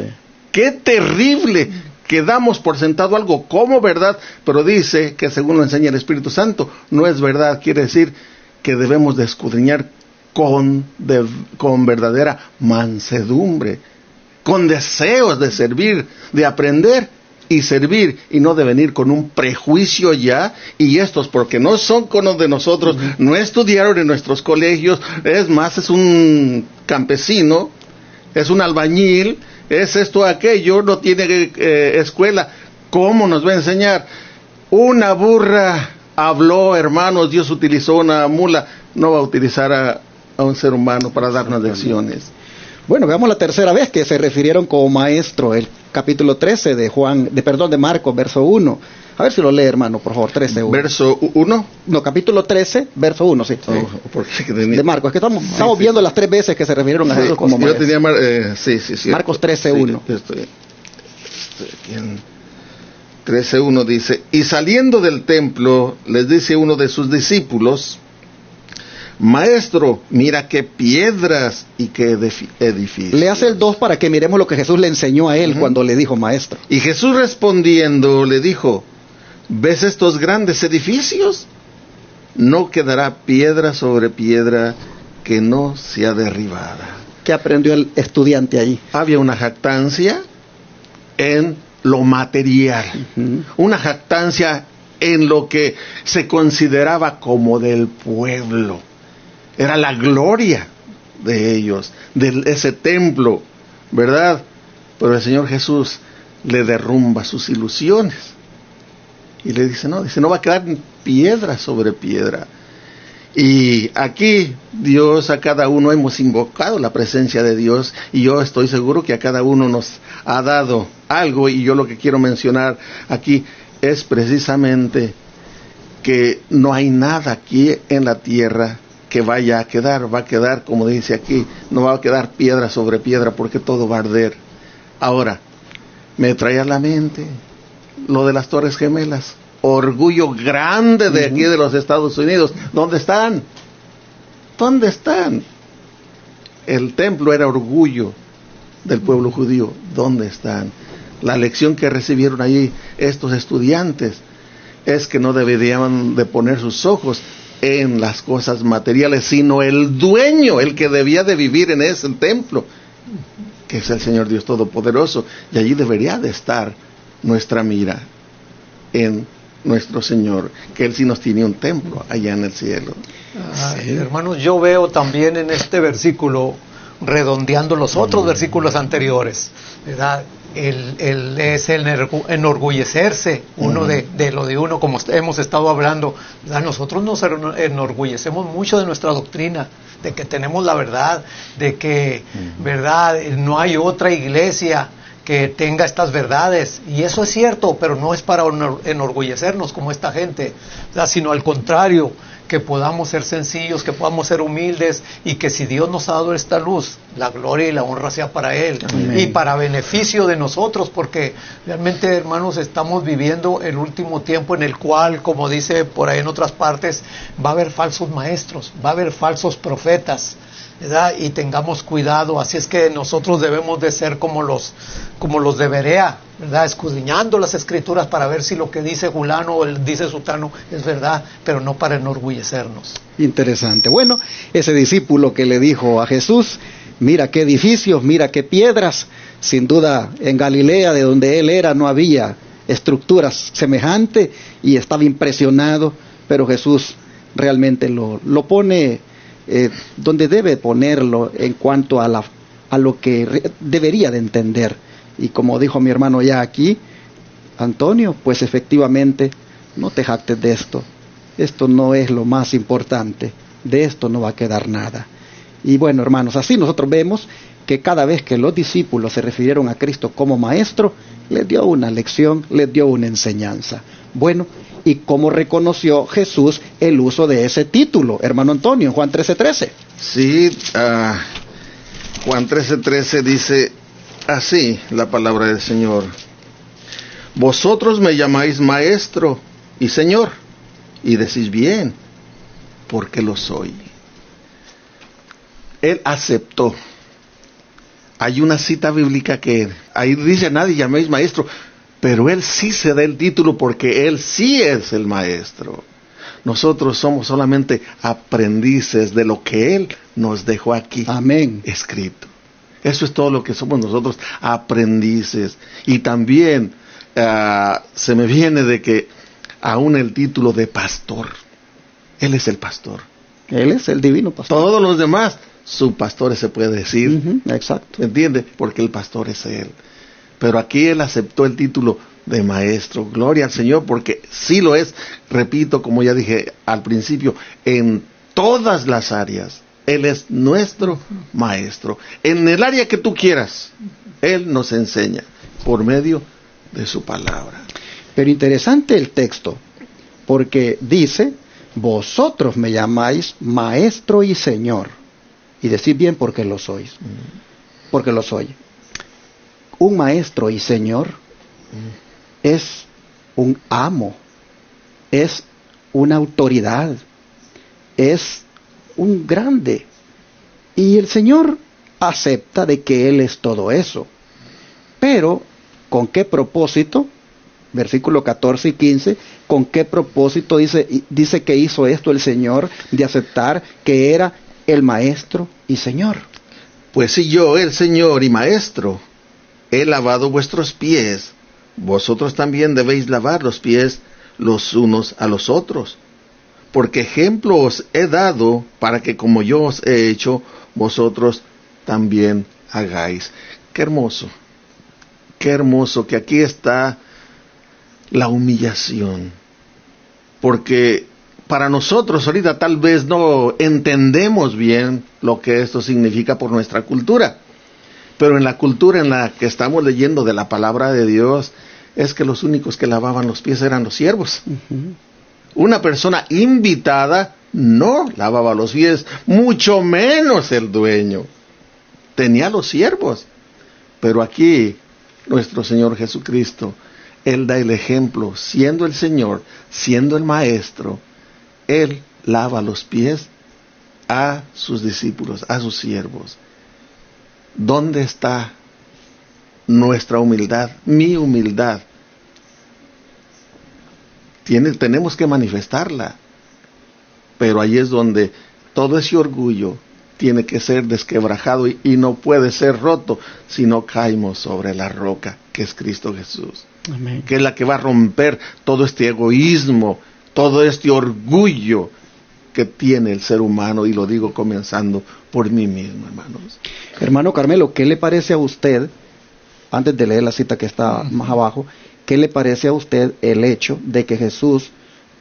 [SPEAKER 2] ¡Qué terrible! Que damos por sentado algo como verdad, pero dice que según lo enseña el Espíritu Santo, no es verdad. Quiere decir que debemos de escudriñar con verdadera mansedumbre, con deseos de servir, de aprender y servir, y no de venir con un prejuicio ya, y estos porque no son con los de nosotros, no estudiaron en nuestros colegios, es más, es un campesino, es un albañil, es esto, aquello, no tiene escuela, ¿cómo nos va a enseñar? Una burra habló, hermanos, Dios utilizó una mula, no va a utilizar a un ser humano para darnos lecciones.
[SPEAKER 1] Bueno, veamos la tercera vez que se refirieron como maestro, el capítulo 13 de Marcos, verso 1. A ver si lo lee, hermano, por favor, 13, 1.
[SPEAKER 2] ¿Verso 1?
[SPEAKER 1] No, capítulo 13, verso 1, sí. De Marcos, es que estamos viendo las tres veces que se refirieron a Jesús como maestro.
[SPEAKER 2] Yo tenía, sí.
[SPEAKER 1] Marcos 13, 1.
[SPEAKER 2] Estoy aquí en 13:1 dice, y saliendo del templo, les dice uno de sus discípulos, Maestro, mira qué piedras y qué edificios.
[SPEAKER 1] Le hace el 2 para que miremos lo que Jesús le enseñó a él cuando le dijo maestro.
[SPEAKER 2] Y Jesús respondiendo le dijo, ¿ves estos grandes edificios? No quedará piedra sobre piedra que no sea derribada.
[SPEAKER 1] ¿Qué aprendió el estudiante allí?
[SPEAKER 2] Había una jactancia en lo material, una jactancia en lo que se consideraba como del pueblo. Era la gloria de ellos, de ese templo, ¿verdad? Pero el Señor Jesús le derrumba sus ilusiones. Y le dice, no va a quedar piedra sobre piedra. Y aquí Dios, a cada uno hemos invocado la presencia de Dios, y yo estoy seguro que a cada uno nos ha dado algo, y yo lo que quiero mencionar aquí es precisamente que no hay nada aquí en la tierra que vaya a quedar, va a quedar, como dice aquí, no va a quedar piedra sobre piedra, porque todo va a arder. Ahora, me trae a la mente lo de las Torres Gemelas, orgullo grande de aquí de los Estados Unidos. ¿Dónde están? ¿Dónde están? El templo era orgullo del pueblo judío. ¿Dónde están? La lección que recibieron allí estos estudiantes es que no deberían de poner sus ojos en las cosas materiales, sino el dueño, el que debía de vivir en ese templo, que es el Señor Dios Todopoderoso. Y allí debería de estar nuestra mira, en nuestro Señor, que Él sí nos tiene un templo allá en el cielo.
[SPEAKER 3] Sí. Hermanos, yo veo también en este versículo, redondeando los otros versículos anteriores, ¿verdad? El es el enorgullecerse uno de lo de uno, como hemos estado hablando, ¿verdad? Nosotros nos enorgullecemos mucho de nuestra doctrina, de que tenemos la verdad, de que, ¿verdad?, no hay otra iglesia que tenga estas verdades, y eso es cierto, pero no es para enorgullecernos como esta gente, ¿verdad?, sino al contrario, que podamos ser sencillos, que podamos ser humildes, y que si Dios nos ha dado esta luz, la gloria y la honra sea para Él. Amén. Y para beneficio de nosotros, porque realmente, hermanos, estamos viviendo el último tiempo en el cual, como dice por ahí en otras partes, va a haber falsos maestros, va a haber falsos profetas, ¿verdad? Y tengamos cuidado. Así es que nosotros debemos de ser como los de Berea, ¿verdad? Escudriñando las escrituras para ver si lo que dice fulano o dice sutano es verdad, pero no para enorgullecernos.
[SPEAKER 1] Interesante. Bueno, ese discípulo que le dijo a Jesús, mira qué edificios, mira qué piedras. Sin duda en Galilea, de donde él era, no había estructuras semejantes, y estaba impresionado, pero Jesús realmente lo pone donde debe ponerlo en cuanto a lo que debería de entender. Y como dijo mi hermano ya aquí, Antonio, pues efectivamente, no te jactes de esto. Esto no es lo más importante. De esto no va a quedar nada. Y bueno, hermanos, así nosotros vemos que cada vez que los discípulos se refirieron a Cristo como maestro, les dio una lección, les dio una enseñanza. Bueno, ¿y cómo reconoció Jesús el uso de ese título, hermano Antonio, en Juan 13:13?
[SPEAKER 2] Sí, Juan 13:13 dice así la palabra del Señor: vosotros me llamáis maestro y Señor, y decís bien, porque lo soy. Él aceptó. Hay una cita bíblica que ahí dice, nadie llaméis maestro, pero él sí se da el título porque él sí es el maestro. Nosotros somos solamente aprendices de lo que él nos dejó aquí.
[SPEAKER 1] Amén.
[SPEAKER 2] Escrito. Eso es todo lo que somos nosotros, aprendices. Y también se me viene de que aún el título de pastor. Él es el pastor.
[SPEAKER 1] Él es el divino pastor.
[SPEAKER 2] Todos los demás, su pastor se puede decir.
[SPEAKER 1] Exacto.
[SPEAKER 2] ¿Entiende? Porque el pastor es él. Pero aquí él aceptó el título de maestro. Gloria al Señor, porque sí lo es. Repito, como ya dije al principio, en todas las áreas, él es nuestro maestro. En el área que tú quieras, él nos enseña por medio de su palabra.
[SPEAKER 1] Pero interesante el texto, porque dice, vosotros me llamáis maestro y Señor. Y decid bien porque lo sois. Porque lo soy. Un maestro y Señor es un amo, es una autoridad, es un grande. Y el Señor acepta de que Él es todo eso. Pero, ¿con qué propósito? Versículo 14 y 15, ¿con qué propósito dice que hizo esto el Señor, de aceptar que era el Maestro y Señor?
[SPEAKER 2] Pues si yo, el Señor y Maestro, he lavado vuestros pies, vosotros también debéis lavar los pies los unos a los otros. Porque ejemplo os he dado para que como yo os he hecho, vosotros también hagáis. Qué hermoso que aquí está la humillación. Porque para nosotros ahorita tal vez no entendemos bien lo que esto significa por nuestra cultura. Pero en la cultura en la que estamos leyendo de la palabra de Dios, es que los únicos que lavaban los pies eran los siervos. Una persona invitada no lavaba los pies, mucho menos el dueño. Tenía los siervos. Pero aquí, nuestro Señor Jesucristo, Él da el ejemplo, siendo el Señor, siendo el Maestro, Él lava los pies a sus discípulos, a sus siervos. ¿Dónde está nuestra humildad, mi humildad? Tenemos que manifestarla, pero ahí es donde todo ese orgullo tiene que ser desquebrajado y no puede ser roto si no caemos sobre la roca que es Cristo Jesús. Amén. Que es la que va a romper todo este egoísmo, todo este orgullo que tiene el ser humano, y lo digo comenzando por mí mismo, hermanos.
[SPEAKER 1] Hermano Carmelo, ¿qué le parece a usted, antes de leer la cita que está más abajo, qué le parece a usted el hecho de que Jesús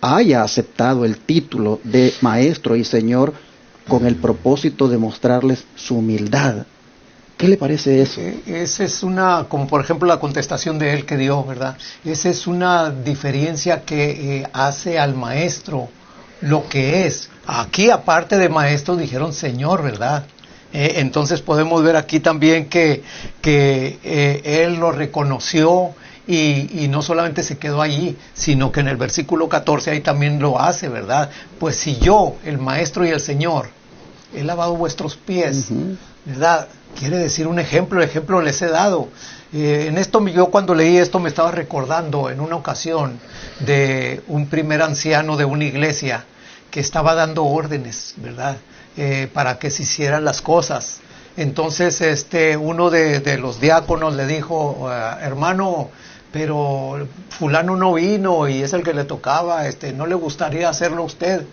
[SPEAKER 1] haya aceptado el título de Maestro y Señor con el propósito de mostrarles su humildad? ¿Qué le parece eso?
[SPEAKER 3] Esa es una, como por ejemplo la contestación de él que dio, ¿verdad? Esa es una diferencia que hace al Maestro lo que es. Aquí, aparte de Maestro, dijeron Señor, ¿verdad? Entonces podemos ver aquí también que él lo reconoció y no solamente se quedó allí, sino que en el versículo 14 ahí también lo hace, ¿verdad? Pues si yo, el Maestro y el Señor, he lavado vuestros pies, ¿verdad? Quiere decir un ejemplo, el ejemplo les he dado. En esto, yo cuando leí esto me estaba recordando en una ocasión de un primer anciano de una iglesia que estaba dando órdenes, ¿verdad? Para que se hicieran las cosas. Entonces uno de los diáconos le dijo, hermano, pero fulano no vino y es el que le tocaba, ¿no le gustaría hacerlo a usted?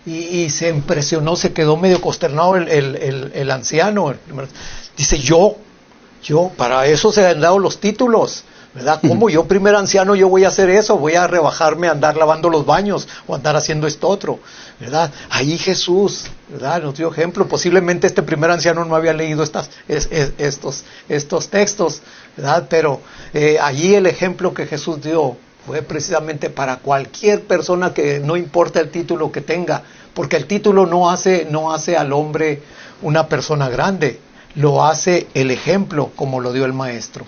[SPEAKER 3] Y se impresionó, se quedó medio consternado el anciano. Dice, yo, para eso se han dado los títulos, ¿verdad? ¿Cómo yo, primer anciano, yo voy a hacer eso? Voy a rebajarme a andar lavando los baños o andar haciendo esto otro, ¿verdad? Ahí Jesús, ¿verdad?, nos dio ejemplo. Posiblemente este primer anciano no había leído estos textos, ¿verdad? Pero allí el ejemplo que Jesús dio fue precisamente para cualquier persona, que no importa el título que tenga, porque el título no hace al hombre una persona grande, lo hace el ejemplo, como lo dio el Maestro.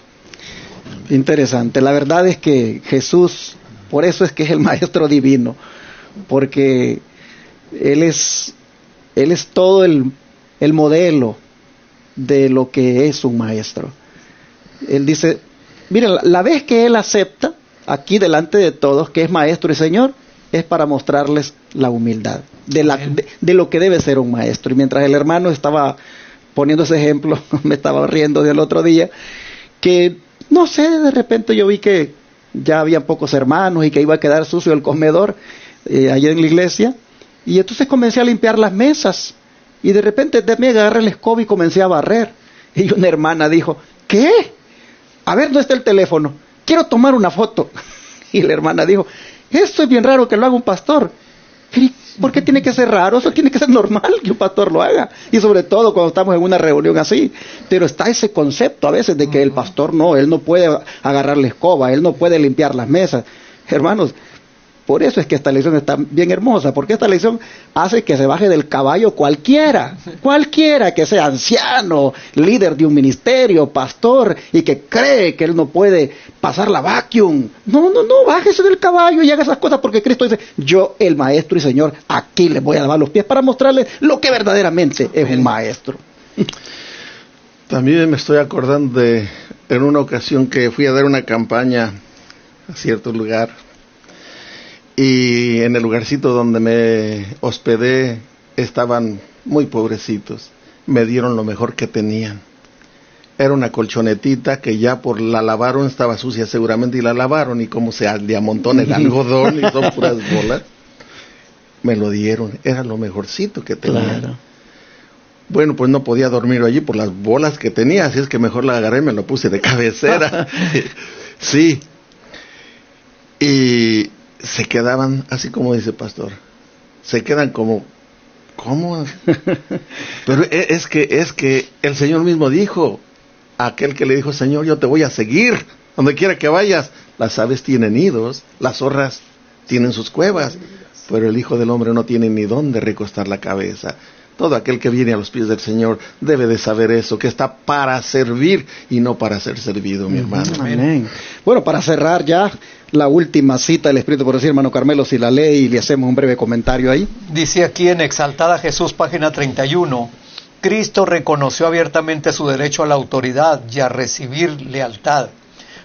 [SPEAKER 1] Interesante. La verdad es que Jesús, por eso es que es el Maestro divino, porque Él es todo el modelo de lo que es un maestro. Él dice, mira, la vez que Él acepta aquí delante de todos que es Maestro y Señor, es para mostrarles la humildad de lo que debe ser un maestro. Y mientras el hermano estaba poniendo ese ejemplo, me estaba riendo del otro día, que no sé, de repente yo vi que ya había pocos hermanos y que iba a quedar sucio el comedor allá en la iglesia, y entonces comencé a limpiar las mesas, y de repente me agarré el escoba y comencé a barrer, y una hermana dijo, ¿qué? A ver, ¿dónde está el teléfono? Quiero tomar una foto. Y la hermana dijo, esto es bien raro que lo haga un pastor. ¿Por qué tiene que ser raro? Eso tiene que ser normal que un pastor lo haga. Y sobre todo cuando estamos en una reunión así. Pero está ese concepto a veces de que el pastor no, él no puede agarrar la escoba, él no puede limpiar las mesas. Hermanos, Por eso es que esta lección está bien hermosa, porque esta lección hace que se baje del caballo cualquiera que sea anciano, líder de un ministerio, pastor, y que cree que él no puede pasar la vacuum. No, bájese del caballo y haga esas cosas, porque Cristo dice, yo, el maestro y Señor, aquí les voy a lavar los pies para mostrarles lo que verdaderamente es un maestro.
[SPEAKER 2] También me estoy acordando en una ocasión que fui a dar una campaña a cierto lugar, y en el lugarcito donde me hospedé estaban muy pobrecitos. Me dieron lo mejor que tenían. Era una colchonetita que ya por la lavaron, estaba sucia seguramente, y la lavaron, y como se le amontona el algodón y son puras bolas. Me lo dieron, era lo mejorcito que tenían. Claro. Bueno, pues no podía dormir allí por las bolas que tenía, así es que mejor la agarré y me lo puse de cabecera. Sí. Y se quedaban, así como dice pastor, se quedan como, ¿cómo? Pero es que el Señor mismo dijo, aquel que le dijo, Señor, yo te voy a seguir, donde quiera que vayas. Las aves tienen nidos, las zorras tienen sus cuevas, pero el Hijo del Hombre no tiene ni dónde recostar la cabeza. Todo aquel que viene a los pies del Señor debe de saber eso, que está para servir y no para ser servido, mi hermano.
[SPEAKER 1] Amén. Bueno, para cerrar ya, la última cita del Espíritu, por decir, hermano Carmelo, si la lee y le hacemos un breve comentario ahí.
[SPEAKER 3] Dice aquí en Exaltada Jesús, página 31, Cristo reconoció abiertamente su derecho a la autoridad y a recibir lealtad.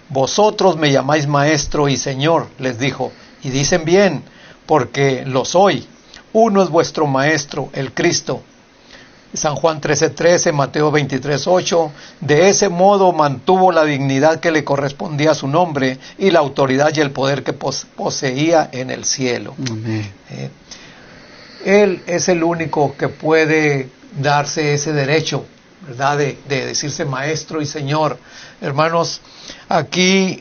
[SPEAKER 3] Vosotros me llamáis maestro y señor, les dijo, y dicen bien, porque lo soy. Uno es vuestro maestro, el Cristo. San Juan 13:13, Mateo 23:8. De ese modo mantuvo la dignidad que le correspondía a su nombre y la autoridad y el poder que poseía en el cielo. Él es el único que puede darse ese derecho, ¿verdad? De decirse maestro y señor. Hermanos, aquí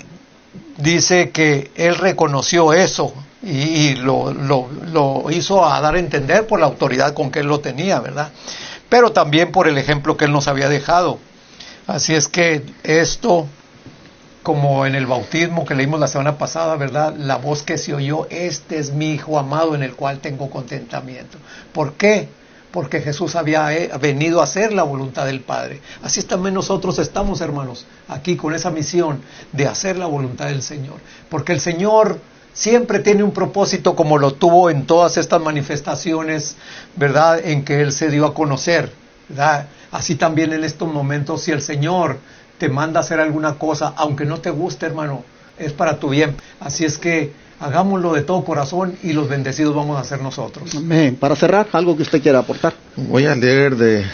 [SPEAKER 3] dice que él reconoció eso. Y lo hizo a dar a entender por la autoridad con que él lo tenía, ¿verdad? Pero también por el ejemplo que él nos había dejado. Así es que esto, como en el bautismo que leímos la semana pasada, ¿verdad? La voz que se oyó, este es mi Hijo amado en el cual tengo contentamiento. ¿Por qué? Porque Jesús había venido a hacer la voluntad del Padre. Así también nosotros estamos, hermanos, aquí con esa misión de hacer la voluntad del Señor. Porque el Señor siempre tiene un propósito, como lo tuvo en todas estas manifestaciones, ¿verdad?, en que Él se dio a conocer, ¿verdad? Así también en estos momentos, si el Señor te manda a hacer alguna cosa, aunque no te guste, hermano, es para tu bien. Así es que hagámoslo de todo corazón y los bendecidos vamos a ser nosotros.
[SPEAKER 1] Amén. Para cerrar, algo que usted quiera aportar.
[SPEAKER 2] Voy a leer de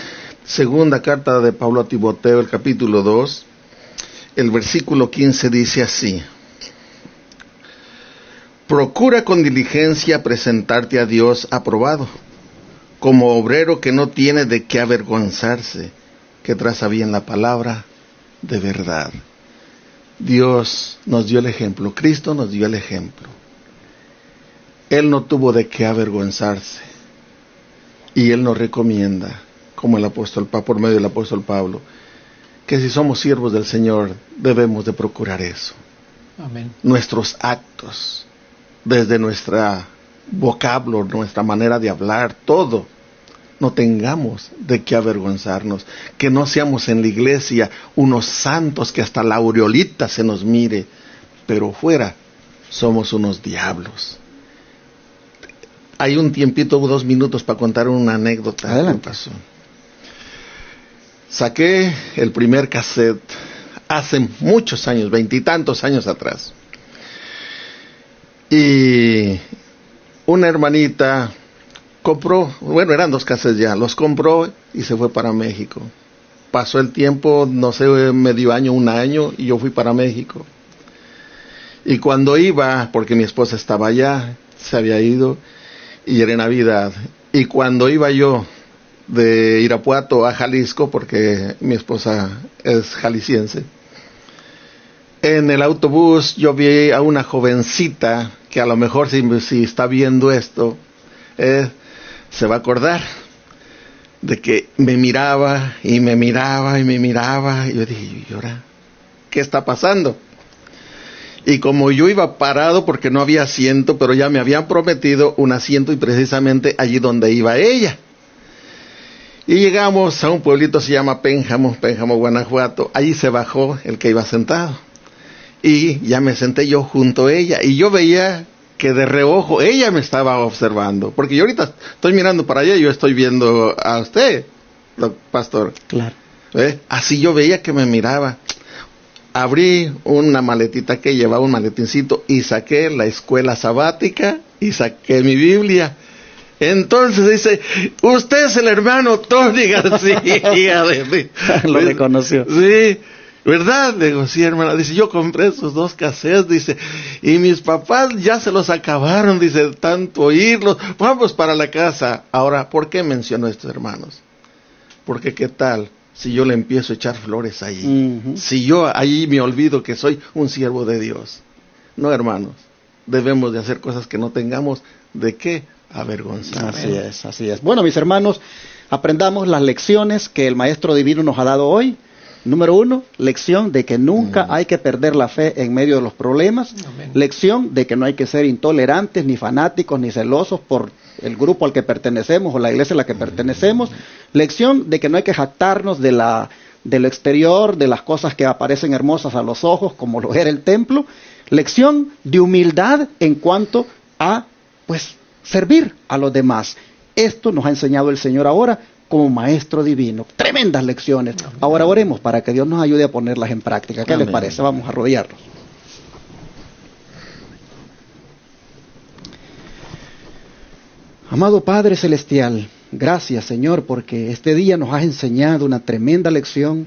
[SPEAKER 2] segunda carta de Pablo a Timoteo, el capítulo 2, el versículo 15 dice así: procura con diligencia presentarte a Dios aprobado, como obrero que no tiene de qué avergonzarse, que traza bien la palabra de verdad. Dios nos dio el ejemplo, Cristo nos dio el ejemplo. Él no tuvo de qué avergonzarse. Y Él nos recomienda, como el apóstol por medio del apóstol Pablo, que si somos siervos del Señor, debemos de procurar eso.
[SPEAKER 3] Amén.
[SPEAKER 2] Nuestros actos, desde nuestra vocablo, nuestra manera de hablar, todo, no tengamos de qué avergonzarnos, que no seamos en la iglesia unos santos que hasta la aureolita se nos mire, pero fuera somos unos diablos. Hay un tiempito, 2 minutos para contar una anécdota.
[SPEAKER 1] Adelante.
[SPEAKER 2] ¿Qué pasó? Saqué el primer cassette hace muchos años, 20 y tantos años atrás. Y una hermanita compró, bueno, eran 2 cassettes ya, los compró y se fue para México. Pasó el tiempo, no sé, medio año, 1 año, y yo fui para México. Y cuando iba, porque mi esposa estaba allá, se había ido, y era Navidad, y cuando iba yo de Irapuato a Jalisco, porque mi esposa es jalisciense, en el autobús yo vi a una jovencita que a lo mejor si está viendo esto, se va a acordar de que me miraba y me miraba y me miraba, y yo dije, ¿y ahora qué está pasando? Y como yo iba parado porque no había asiento, pero ya me habían prometido un asiento y precisamente allí donde iba ella. Y llegamos a un pueblito, se llama Pénjamo, Guanajuato. Allí se bajó el que iba sentado. Y ya me senté yo junto a ella. Y yo veía que de reojo ella me estaba observando. Porque yo ahorita estoy mirando para allá y yo estoy viendo a usted, pastor.
[SPEAKER 1] Claro.
[SPEAKER 2] Así yo veía que me miraba. Abrí una maletita que llevaba, un maletincito, y saqué la escuela sabática y saqué mi Biblia. Entonces dice, usted es el hermano Tony García.
[SPEAKER 1] Lo reconoció.
[SPEAKER 2] Sí, ¿verdad? Le digo, sí, hermana. Dice, yo compré esos 2 cassettes, dice, y mis papás ya se los acabaron, dice, tanto oírlos. Vamos para la casa. Ahora, ¿por qué mencionó a estos hermanos? Porque qué tal si yo le empiezo a echar flores allí, si yo allí me olvido que soy un siervo de Dios. No, hermanos, debemos de hacer cosas que no tengamos de qué avergonzar.
[SPEAKER 1] Así es. Bueno, mis hermanos, aprendamos las lecciones que el Maestro Divino nos ha dado hoy. Número 1, lección de que nunca hay que perder la fe en medio de los problemas.
[SPEAKER 3] Amén.
[SPEAKER 1] Lección de que no hay que ser intolerantes, ni fanáticos, ni celosos por el grupo al que pertenecemos o la iglesia a la que pertenecemos. Lección de que no hay que jactarnos de lo exterior, de las cosas que aparecen hermosas a los ojos, como lo era el templo. Lección de humildad en cuanto a, servir a los demás. Esto nos ha enseñado el Señor ahora como Maestro Divino. Tremendas lecciones. Ahora oremos para que Dios nos ayude a ponerlas en práctica. ¿Qué les parece? Vamos a arrodillarnos. Amado Padre Celestial, gracias, Señor, porque este día nos has enseñado una tremenda lección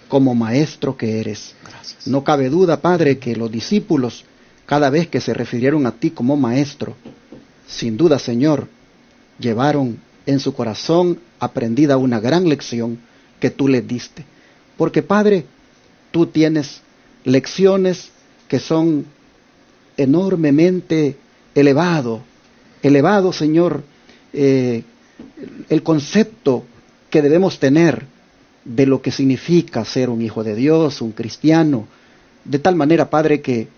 [SPEAKER 1] como Maestro que eres.
[SPEAKER 3] Gracias.
[SPEAKER 1] No cabe duda, Padre, que los discípulos, cada vez que se refirieron a ti como Maestro, sin duda, Señor, llevaron en su corazón aprendida una gran lección que tú les diste. Porque, Padre, tú tienes lecciones que son enormemente elevado, Señor, el concepto que debemos tener de lo que significa ser un hijo de Dios, un cristiano, de tal manera, Padre, que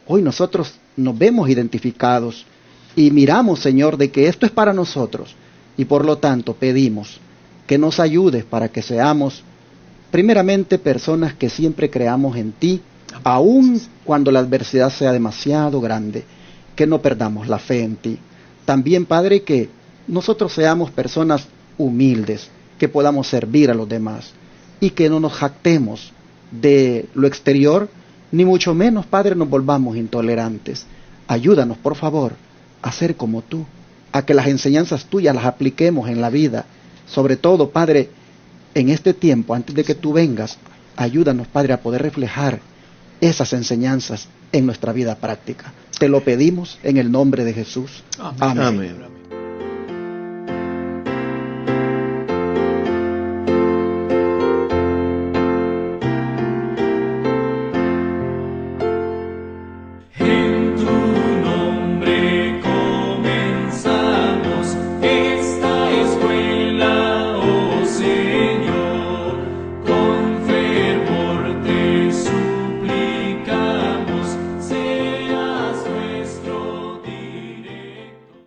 [SPEAKER 1] hoy nosotros nos vemos identificados y miramos, Señor, de que esto es para nosotros. Y por lo tanto pedimos que nos ayudes para que seamos primeramente personas que siempre creamos en ti, aun cuando la adversidad sea demasiado grande, que no perdamos la fe en ti. También, Padre, que nosotros seamos personas humildes, que podamos servir a los demás y que no nos jactemos de lo exterior, ni mucho menos, Padre, nos volvamos intolerantes. Ayúdanos, por favor, a ser como tú, a que las enseñanzas tuyas las apliquemos en la vida. Sobre todo, Padre, en este tiempo, antes de que tú vengas, ayúdanos, Padre, a poder reflejar esas enseñanzas en nuestra vida práctica. Te lo pedimos en el nombre de Jesús.
[SPEAKER 3] Amén.
[SPEAKER 1] Amén.
[SPEAKER 2] Amén.